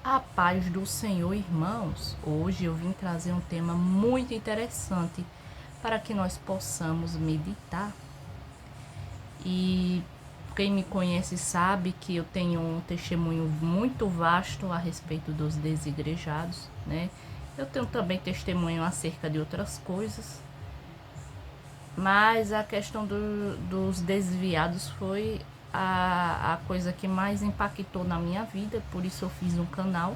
A paz do Senhor, irmãos. Hoje eu vim trazer um tema muito interessante para que nós possamos meditar. E quem me conhece sabe que eu tenho um testemunho muito vasto a respeito dos desigrejados, né? Eu tenho também testemunho acerca de outras coisas, mas a questão dos desviados foi a coisa que mais impactou na minha vida, por isso eu fiz um canal.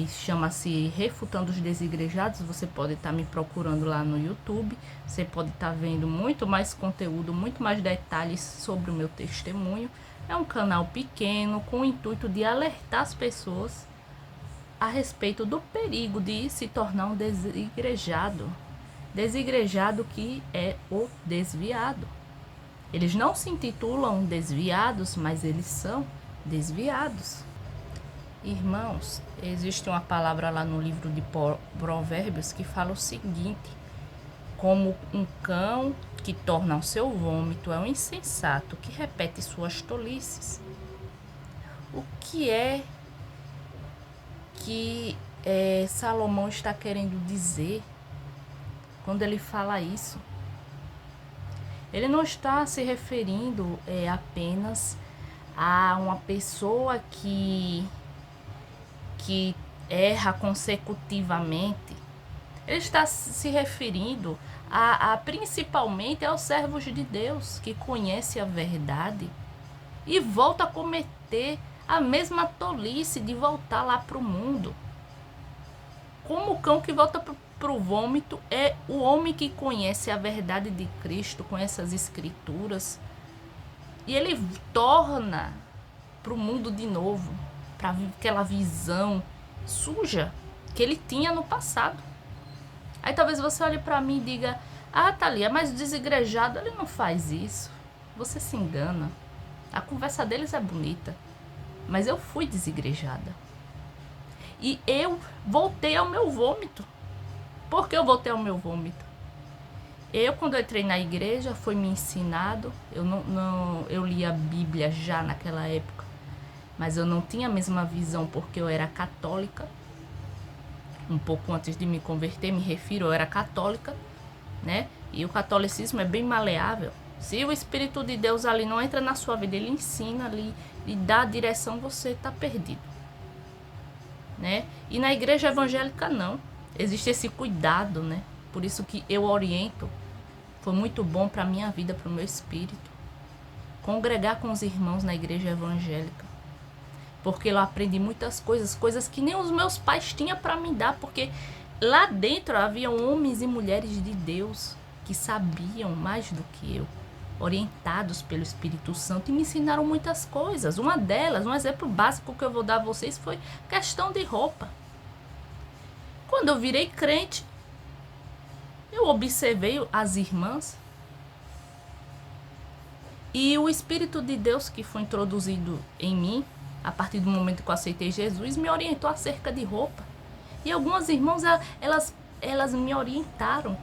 Chama-se Refutando os Desigrejados. Você pode estar me procurando lá no YouTube. Você pode estar vendo muito mais conteúdo, muito mais detalhes sobre o meu testemunho. É um canal pequeno com o intuito de alertar as pessoas a respeito do perigo de se tornar um desigrejado. Desigrejado que é o desviado. Eles não se intitulam desviados, mas eles são desviados. Irmãos, existe uma palavra lá no livro de Provérbios que fala o seguinte: como um cão que torna o seu vômito é um insensato que repete suas tolices. O que é que Salomão está querendo dizer quando ele fala isso? Ele não está se referindo apenas a uma pessoa que erra consecutivamente. Ele está se referindo principalmente aos servos de Deus que conhecem a verdade e volta a cometer a mesma tolice de voltar lá para o mundo. Como o cão que volta para o vômito é o homem que conhece a verdade de Cristo, conhece as escrituras, e ele torna para o mundo de novo, para aquela visão suja que ele tinha no passado. Aí talvez você olhe para mim e diga: ah, Thalia, mas o desigrejado ele não faz isso. Você se engana. A conversa deles é bonita, mas eu fui desigrejada. E eu voltei ao meu vômito. Por que eu voltei ao meu vômito? Quando eu entrei na igreja, foi me ensinado. Eu li a Bíblia já naquela época, mas eu não tinha a mesma visão porque eu era católica. Um pouco antes de me converter, me refiro, eu era católica, né? E o catolicismo é bem maleável. Se o Espírito de Deus ali não entra na sua vida, ele ensina ali, lhe dá a direção, você está perdido, né? E na igreja evangélica não. Existe esse cuidado, né? Por isso que eu oriento. Foi muito bom para a minha vida, para o meu espírito, congregar com os irmãos na igreja evangélica. Porque eu aprendi muitas coisas que nem os meus pais tinham para me dar, porque lá dentro havia homens e mulheres de Deus que sabiam mais do que eu, orientados pelo Espírito Santo, e me ensinaram muitas coisas. Uma delas, um exemplo básico que eu vou dar a vocês, foi questão de roupa. Quando eu virei crente, eu observei as irmãs e o Espírito de Deus que foi introduzido em mim a partir do momento que eu aceitei Jesus, me orientou acerca de roupa. E algumas irmãs, elas me orientaram.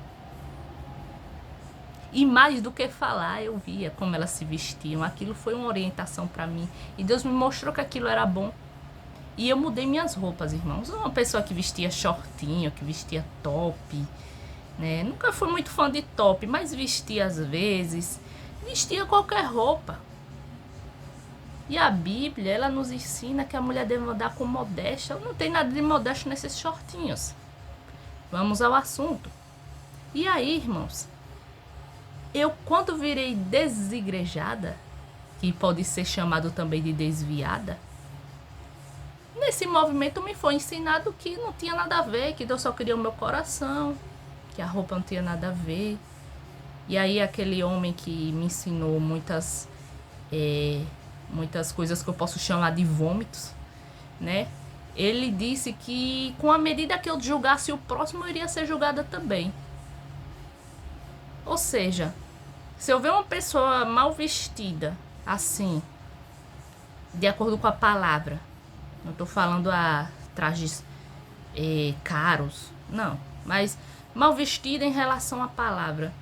E mais do que falar, eu via como elas se vestiam. Aquilo foi uma orientação para mim. E Deus me mostrou que aquilo era bom. E eu mudei minhas roupas, irmãos. Uma pessoa que vestia shortinho, que vestia top, né? Nunca fui muito fã de top, mas vestia às vezes. Vestia qualquer roupa. E a Bíblia, ela nos ensina que a mulher deve andar com modéstia. Não tem nada de modesto nesses shortinhos. Vamos ao assunto. E aí, irmãos, eu quando virei desigrejada, que pode ser chamado também de desviada, nesse movimento me foi ensinado que não tinha nada a ver, que Deus só queria o meu coração, que a roupa não tinha nada a ver. E aí aquele homem que me ensinou muitas coisas que eu posso chamar de vômitos, né? Ele disse que com a medida que eu julgasse o próximo, eu iria ser julgada também. Ou seja, se eu ver uma pessoa mal vestida, assim, de acordo com a palavra, não estou falando a trajes caros, não, mas mal vestida em relação à palavra,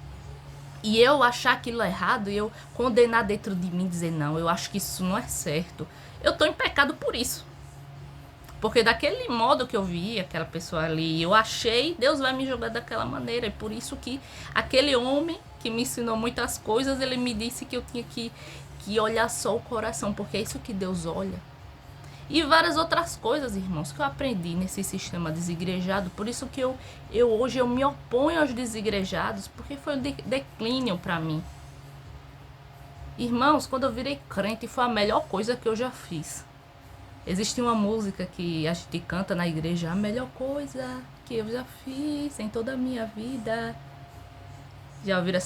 e eu achar aquilo errado e eu condenar dentro de mim, dizer não, eu acho que isso não é certo, eu estou em pecado por isso. Porque daquele modo que eu vi aquela pessoa ali, eu achei, Deus vai me jogar daquela maneira. E por isso que aquele homem que me ensinou muitas coisas, ele me disse que eu tinha que olhar só o coração, porque é isso que Deus olha. E várias outras coisas, irmãos, que eu aprendi nesse sistema desigrejado. Por isso que hoje eu me oponho aos desigrejados, porque foi um declínio para mim. Irmãos, quando eu virei crente, foi a melhor coisa que eu já fiz. Existe uma música que a gente canta na igreja: a melhor coisa que eu já fiz em toda a minha vida. Já ouviram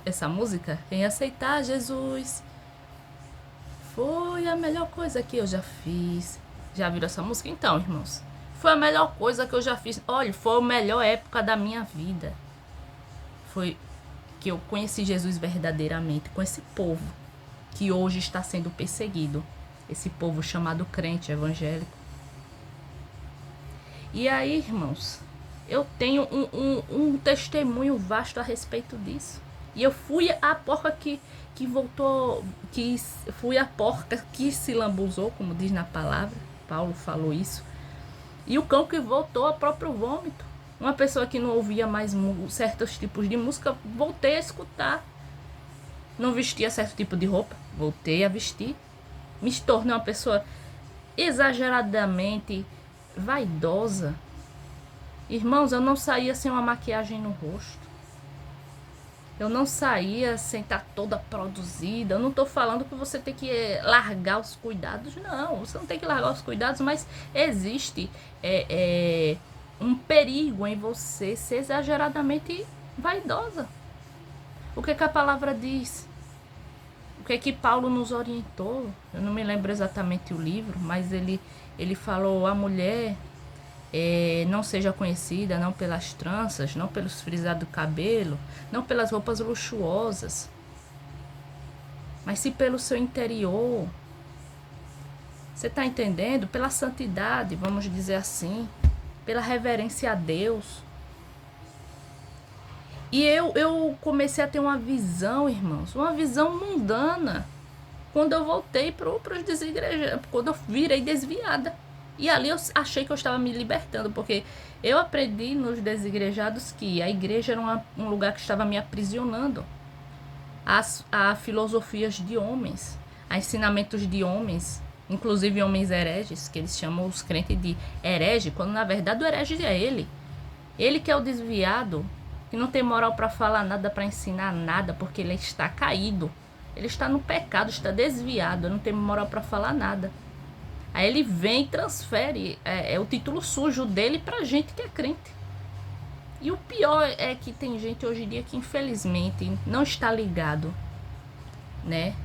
essa música? Em aceitar Jesus foi a melhor coisa que eu já fiz. Já viram essa música? Então, irmãos, foi a melhor coisa que eu já fiz. Olha, foi a melhor época da minha vida. Foi que eu conheci Jesus verdadeiramente com esse povo que hoje está sendo perseguido. Esse povo chamado crente evangélico. E aí, irmãos, eu tenho um testemunho vasto a respeito disso. E eu fui a porca que voltou, fui a porca que se lambuzou, como diz na palavra. Paulo falou isso. E o cão que voltou ao próprio vômito. Uma pessoa que não ouvia mais certos tipos de música, voltei a escutar. Não vestia certo tipo de roupa, voltei a vestir. Me tornei uma pessoa exageradamente vaidosa. Irmãos, eu não saía sem uma maquiagem no rosto. Eu não saía sem estar toda produzida. Eu não estou falando que você tem que largar os cuidados. Não, você não tem que largar os cuidados, mas existe um perigo em você ser exageradamente vaidosa. O que a palavra diz? O que Paulo nos orientou? Eu não me lembro exatamente o livro, mas ele falou: a mulher não seja conhecida não pelas tranças, não pelos frisados do cabelo, não pelas roupas luxuosas, mas sim pelo seu interior. Você está entendendo? Pela santidade, vamos dizer assim, pela reverência a Deus. E eu comecei a ter uma visão, irmãos, uma visão mundana, quando eu voltei para os desigrejados, quando eu virei desviada. E ali eu achei que eu estava me libertando, porque eu aprendi nos desigrejados que a igreja era um lugar que estava me aprisionando a filosofias de homens, a ensinamentos de homens, inclusive homens hereges, que eles chamam os crentes de herege, quando na verdade o herege é ele. Ele que é o desviado, que não tem moral para falar nada, para ensinar nada, porque ele está caído. Ele está no pecado, está desviado, não tem moral para falar nada. Aí ele vem e transfere o título sujo dele pra gente que é crente. E o pior é que tem gente hoje em dia que infelizmente não está ligado, né?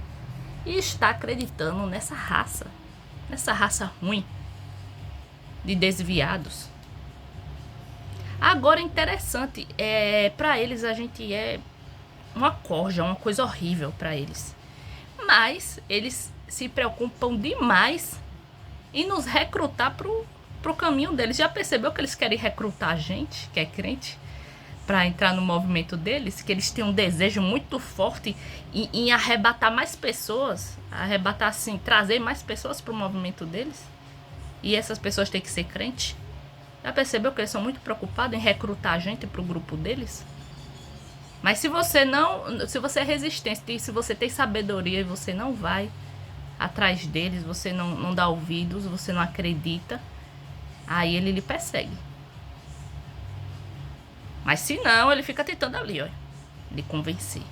E está acreditando nessa raça ruim de desviados. Agora é interessante, para eles a gente é uma corja, uma coisa horrível para eles. Mas eles se preocupam demais e nos recrutar pro caminho deles. Já percebeu que eles querem recrutar a gente, que é crente, para entrar no movimento deles? Que eles têm um desejo muito forte em arrebatar mais pessoas, arrebatar assim, trazer mais pessoas pro movimento deles? E essas pessoas têm que ser crente? Já percebeu que eles são muito preocupados em recrutar a gente pro grupo deles? Mas se você é resistente, se você tem sabedoria e você não vai atrás deles, você não dá ouvidos, você não acredita, aí ele lhe persegue. Mas se não, ele fica tentando ali, ó, lhe convencer,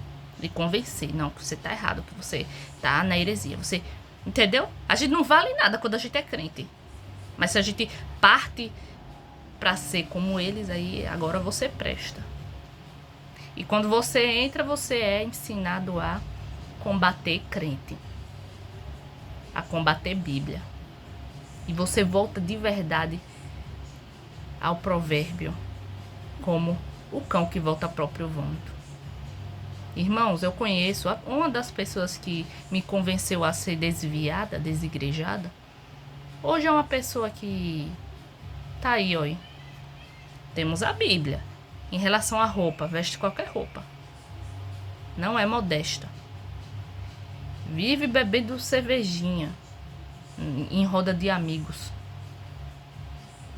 não, que você tá errado, que você tá na heresia, você, entendeu? A gente não vale nada quando a gente é crente, mas se a gente parte pra ser como eles, aí agora você presta. E quando você entra, você é ensinado a combater crente, a combater Bíblia. E você volta de verdade ao provérbio, como o cão que volta ao próprio vômito. Irmãos, eu conheço uma das pessoas que me convenceu a ser desviada, desigrejada. Hoje é uma pessoa que tá aí, ó. Temos a Bíblia. Em relação à roupa, veste qualquer roupa. Não é modesta. Vive bebendo cervejinha em roda de amigos.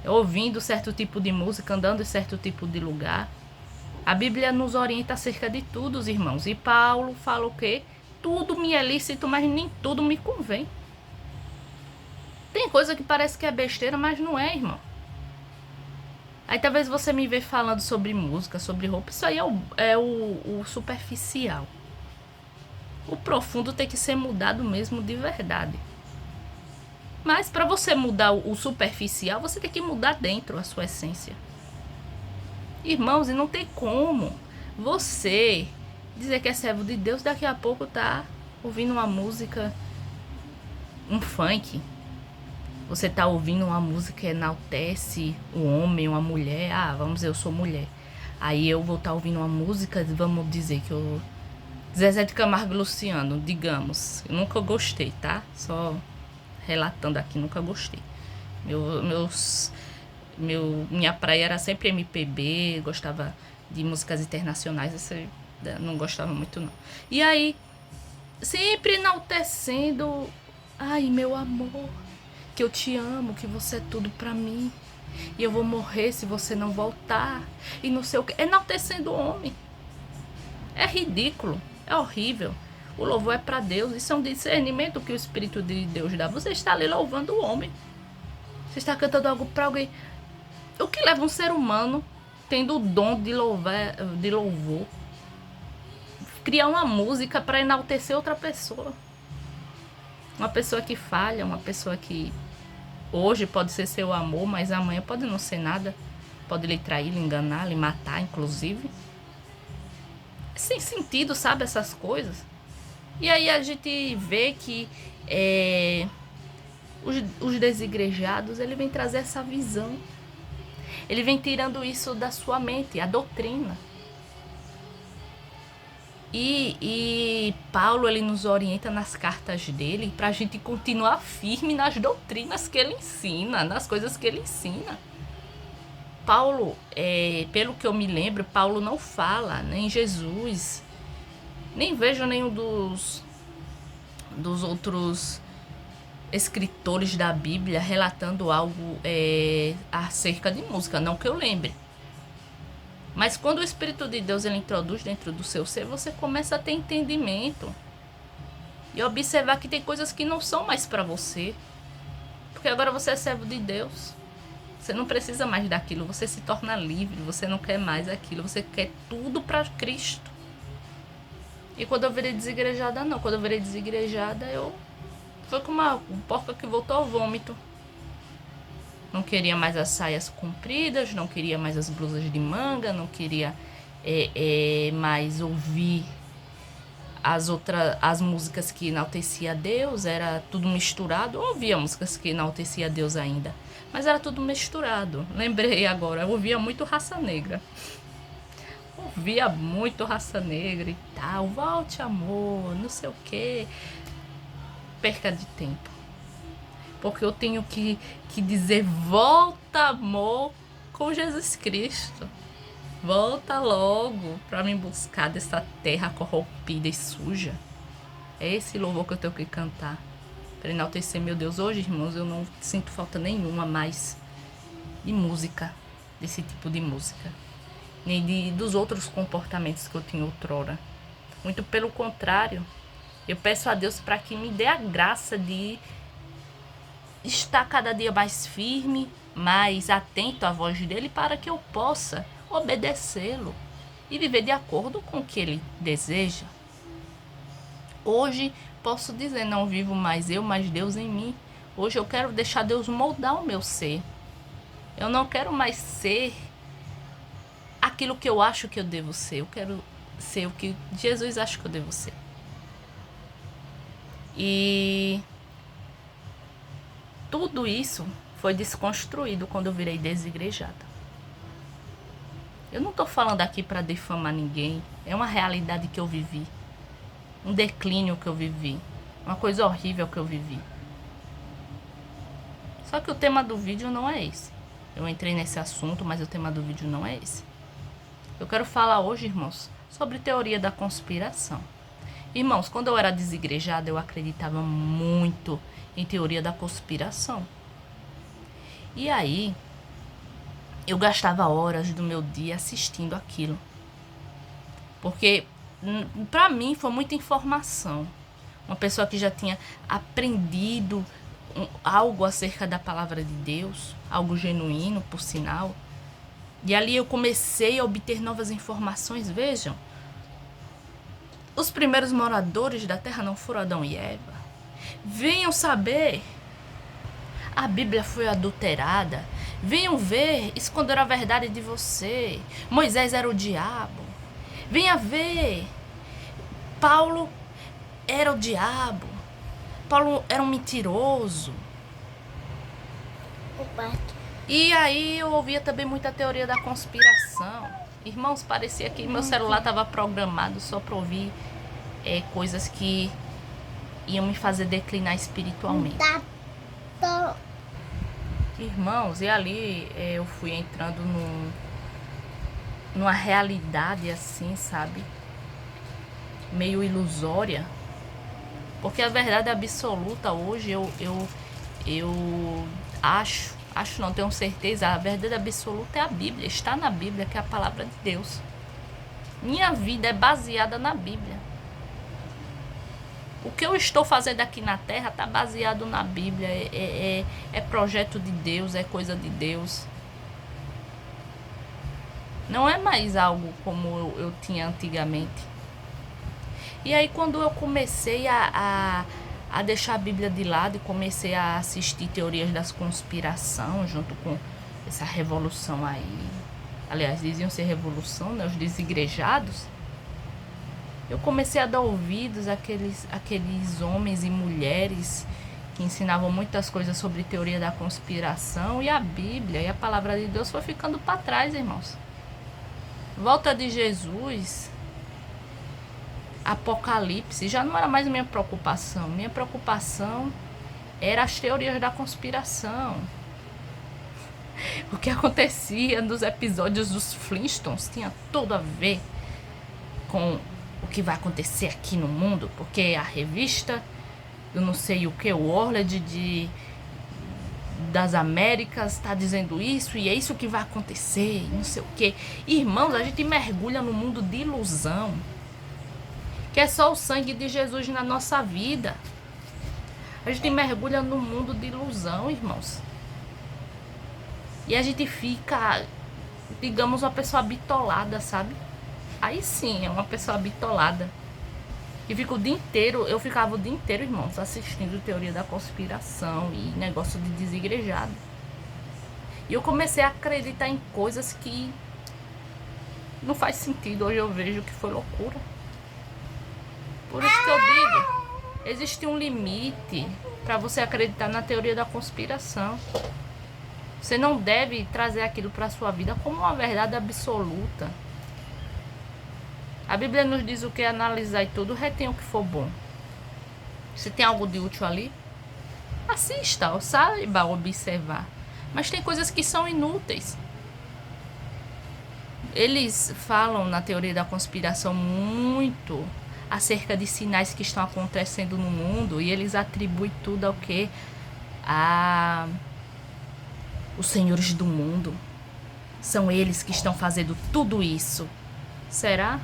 ouvindo certo tipo de música, andando em certo tipo de lugar. A Bíblia nos orienta acerca de tudo, os irmãos. E Paulo fala o quê? Tudo me é lícito, mas nem tudo me convém. Tem coisa que parece que é besteira, mas não é, irmão. Aí talvez você me vê falando sobre música, sobre roupa. Isso aí é o superficial. O profundo tem que ser mudado mesmo de verdade. Mas para você mudar o superficial, você tem que mudar dentro a sua essência. Irmãos, e não tem como você dizer que é servo de Deus, daqui a pouco tá ouvindo uma música, um funk. Você tá ouvindo uma música que enaltece o homem, uma mulher. Ah, vamos dizer, eu sou mulher. Aí eu vou estar ouvindo uma música, vamos dizer que eu... Zezé de Camargo e Luciano, digamos. Eu nunca gostei, tá? Só relatando aqui, nunca gostei. Minha praia era sempre MPB, gostava de músicas internacionais, esse não gostava muito não. E aí, sempre enaltecendo, ai meu amor, que eu te amo, que você é tudo pra mim, e eu vou morrer se você não voltar, e não sei o que, enaltecendo o homem. É ridículo, é horrível. O louvor é pra Deus, isso é um discernimento que o Espírito de Deus dá. Você está ali louvando o homem, você está cantando algo pra alguém. O que leva um ser humano, tendo o dom de louvor, criar uma música para enaltecer outra pessoa? Uma pessoa que falha, uma pessoa que hoje pode ser seu amor, mas amanhã pode não ser nada. Pode lhe trair, lhe enganar, lhe matar, inclusive. Sem sentido, sabe, essas coisas. E aí a gente vê que os desigrejados, ele vem trazer essa visão. Ele vem tirando isso da sua mente, a doutrina. E Paulo, ele nos orienta nas cartas dele para a gente continuar firme nas doutrinas que ele ensina, nas coisas que ele ensina. Paulo, pelo que eu me lembro, Paulo não fala nem Jesus, nem vejo nenhum dos outros escritores da Bíblia relatando algo acerca de música, não que eu lembre. Mas quando o Espírito de Deus ele introduz dentro do seu ser, você começa a ter entendimento e observar que tem coisas que não são mais para você, porque agora você é servo de Deus. Você não precisa mais daquilo, você se torna livre, você não quer mais aquilo, você quer tudo para Cristo. E quando eu virei desigrejada, não. Quando eu virei desigrejada, foi como uma porca que voltou ao vômito. Não queria mais as saias compridas, não queria mais as blusas de manga, não queria mais ouvir as músicas que enaltecia a Deus, era tudo misturado. Eu ouvia músicas que enaltecia a Deus ainda, mas era tudo misturado. Lembrei agora, eu ouvia muito Raça Negra. Ouvia muito Raça Negra e tal, volte amor, não sei o que. Perca de tempo. Porque eu tenho que dizer, volta amor com Jesus Cristo. Volta logo para me buscar dessa terra corrompida e suja. É esse louvor que eu tenho que cantar. Para enaltecer meu Deus. Hoje, irmãos, eu não sinto falta nenhuma mais de música. Desse tipo de música. Nem dos outros comportamentos que eu tinha outrora. Muito pelo contrário. Eu peço a Deus para que me dê a graça de estar cada dia mais firme, mais atento à voz dele, para que eu possa obedecê-lo e viver de acordo com o que ele deseja. Hoje posso dizer, não vivo mais eu, mas Deus em mim. Hoje eu quero deixar Deus moldar o meu ser. Eu não quero mais ser aquilo que eu acho que eu devo ser. Eu quero ser o que Jesus acha que eu devo ser. E tudo isso foi desconstruído quando eu virei desigrejada. Eu não estou falando aqui para difamar ninguém. É uma realidade que eu vivi. Um declínio que eu vivi. Uma coisa horrível que eu vivi. Só que o tema do vídeo não é esse. Eu entrei nesse assunto, mas o tema do vídeo não é esse. Eu quero falar hoje, irmãos, sobre teoria da conspiração. Irmãos, quando eu era desigrejada, eu acreditava muito em teoria da conspiração. E aí, eu gastava horas do meu dia assistindo aquilo. Porque para mim foi muita informação. Uma pessoa que já tinha aprendido algo acerca da palavra de Deus, algo genuíno, por sinal. E ali eu comecei a obter novas informações. Vejam, os primeiros moradores da terra não foram Adão e Eva. Venham saber, a Bíblia foi adulterada. Venham ver, esconderam a verdade de você. Moisés era o diabo. Venha ver, Paulo era o diabo. Paulo era um mentiroso. E aí eu ouvia também muita teoria da conspiração. Irmãos, parecia que meu celular estava programado só para ouvir coisas que iam me fazer declinar espiritualmente. Irmãos, e ali eu fui entrando numa realidade assim, sabe? Meio ilusória. Porque a verdade absoluta hoje eu acho não, tenho certeza, a verdade absoluta é a Bíblia, está na Bíblia, que é a palavra de Deus. Minha vida é baseada na Bíblia. O que eu estou fazendo aqui na terra está baseado na Bíblia, é projeto de Deus, é coisa de Deus. Não é mais algo como eu tinha antigamente. E aí quando eu comecei a deixar a Bíblia de lado e comecei a assistir teorias das conspiração junto com essa revolução aí, aliás, diziam ser revolução, né, os desigrejados, eu comecei a dar ouvidos àqueles homens e mulheres que ensinavam muitas coisas sobre teoria da conspiração, e a Bíblia e a palavra de Deus foi ficando para trás, irmãos. Volta de Jesus, Apocalipse, já não era mais minha preocupação. Minha preocupação era as teorias da conspiração. O que acontecia nos episódios dos Flintstones tinha tudo a ver com o que vai acontecer aqui no mundo, porque a revista, eu não sei o que, o World das Américas está dizendo isso, e é isso que vai acontecer, não sei o que. Irmãos, a gente mergulha no mundo de ilusão, que é só o sangue de Jesus na nossa vida. A gente mergulha no mundo de ilusão, irmãos. E a gente fica, digamos, uma pessoa bitolada, sabe? Aí sim, é uma pessoa bitolada. E fica o dia inteiro, eu ficava o dia inteiro, irmãos, assistindo teoria da conspiração e negócio de desigrejado. E eu comecei a acreditar em coisas que não faz sentido. Hoje eu vejo que foi loucura. Por isso que eu digo, existe um limite para você acreditar na teoria da conspiração. Você não deve trazer aquilo para a sua vida como uma verdade absoluta. A Bíblia nos diz o que é analisar e tudo, retém o que for bom. Se tem algo de útil ali, assista, ou saiba observar. Mas tem coisas que são inúteis. Eles falam na teoria da conspiração muito acerca de sinais que estão acontecendo no mundo, e eles atribuem tudo ao que? Os senhores do mundo. São eles que estão fazendo tudo isso. Será?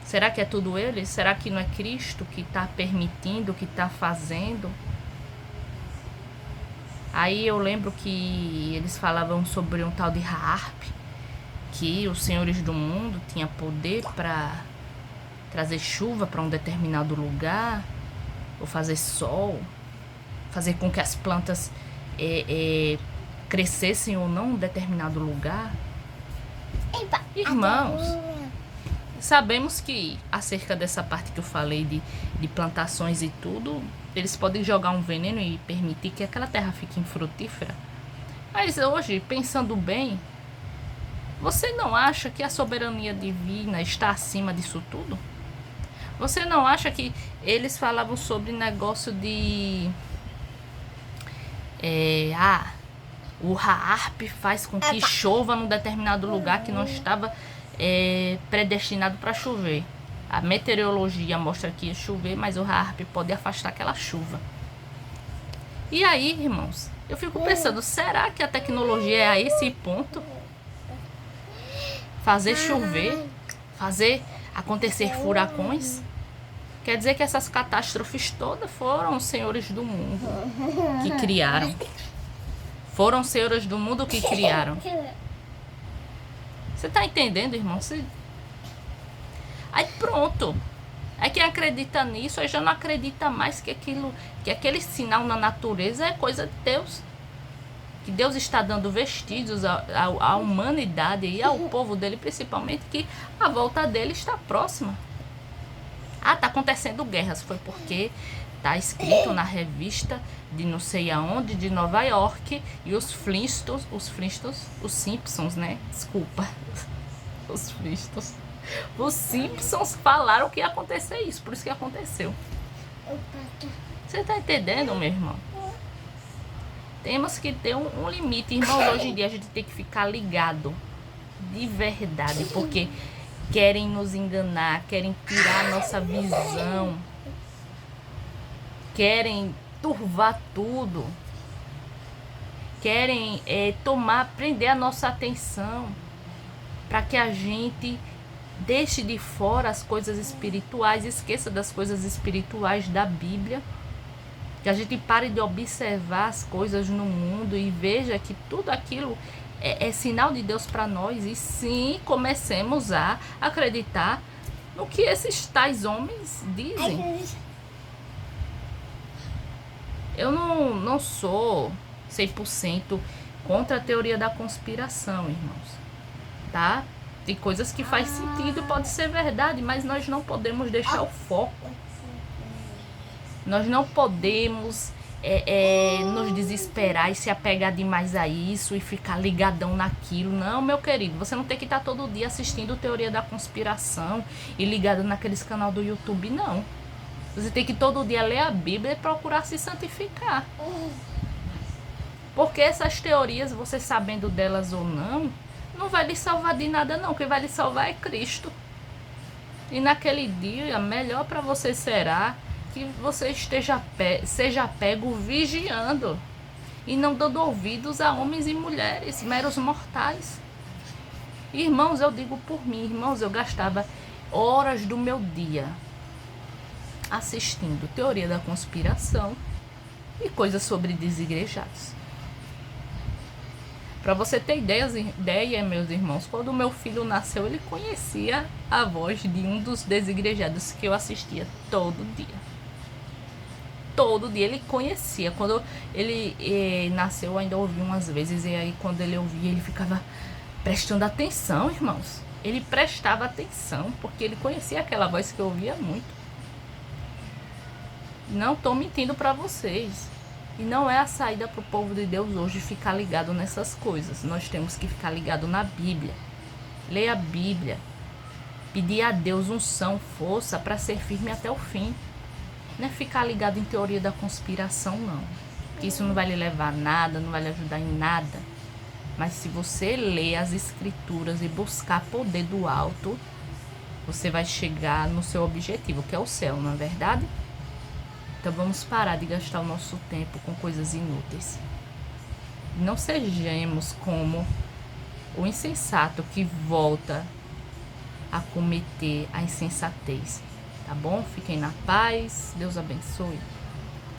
Será que é tudo eles? Será que não é Cristo que está permitindo, que está fazendo? Aí eu lembro que eles falavam sobre um tal de Harp, que os senhores do mundo tinham poder para trazer chuva para um determinado lugar, ou fazer sol, fazer com que as plantas crescessem ou não em um determinado lugar. Irmãos, sabemos que acerca dessa parte que eu falei de plantações e tudo, eles podem jogar um veneno e permitir que aquela terra fique infrutífera. Mas hoje, pensando bem, você não acha que a soberania divina está acima disso tudo? Você não acha que eles falavam sobre negócio de... o Harp faz com que chova num determinado lugar que não estava predestinado para chover. A meteorologia mostra que ia chover, mas o Harp pode afastar aquela chuva. E aí, irmãos, eu fico pensando, será que a tecnologia é a esse ponto? Fazer chover, fazer acontecer furacões? Quer dizer que essas catástrofes todas foram os senhores do mundo que criaram. Foram os senhores do mundo que criaram. Você tá entendendo, irmão? Aí pronto. Aí quem acredita nisso, aí já não acredita mais que aquele sinal na natureza é coisa de Deus. Que Deus está dando vestígios à humanidade e ao povo dele, principalmente, que a volta dele está próxima. Ah, tá acontecendo guerras. Foi porque tá escrito na revista de não sei aonde, de Nova York, e os Simpsons, né? Desculpa. Os Flintstones. Os Simpsons falaram que ia acontecer isso, por isso que aconteceu. Você tá entendendo, meu irmão? Temos que ter um limite, irmãos. Hoje em dia a gente tem que ficar ligado de verdade, porque querem nos enganar, querem tirar a nossa visão, querem turvar tudo, querem prender a nossa atenção para que a gente deixe de fora as coisas espirituais, esqueça das coisas espirituais da Bíblia, que a gente pare de observar as coisas no mundo e veja que tudo aquilo é sinal de Deus para nós, e sim comecemos a acreditar no que esses tais homens dizem. Eu não sou 100% contra a teoria da conspiração, irmãos, tá? Tem coisas que faz sentido, pode ser verdade, mas nós não podemos deixar o foco. Nós não podemos nos desesperar e se apegar demais a isso e ficar ligadão naquilo. Não, meu querido, você não tem que estar todo dia assistindo teoria da conspiração e ligado naqueles canal do YouTube, não. Você tem que todo dia ler a Bíblia e procurar se santificar. Porque essas teorias, você sabendo delas ou não vai lhe salvar de nada, não. Quem vai lhe salvar é Cristo. E naquele dia, melhor para você será que você seja pego vigiando e não dando ouvidos a homens e mulheres, meros mortais. Irmãos, eu digo por mim, irmãos, eu gastava horas do meu dia assistindo teoria da conspiração e coisas sobre desigrejados. Para você ter ideia, meus irmãos, quando o meu filho nasceu, ele conhecia a voz de um dos desigrejados que eu assistia todo dia. Todo dia ele conhecia. Quando ele nasceu, eu ainda ouvi umas vezes, e aí quando ele ouvia, ele ficava prestando atenção, irmãos. Ele prestava atenção, porque ele conhecia aquela voz que eu ouvia muito. Não estou mentindo para vocês. E não é a saída para o povo de Deus hoje ficar ligado nessas coisas. Nós temos que ficar ligado na Bíblia. Leia a Bíblia. Pedir a Deus unção, força para ser firme até o fim. Não é ficar ligado em teoria da conspiração, não. Porque isso não vai lhe levar a nada, não vai lhe ajudar em nada. Mas se você ler as escrituras e buscar poder do alto, você vai chegar no seu objetivo, que é o céu, não é verdade? Então vamos parar de gastar o nosso tempo com coisas inúteis. Não sejamos como o insensato que volta a cometer a insensatez. Tá bom? Fiquem na paz. Deus abençoe.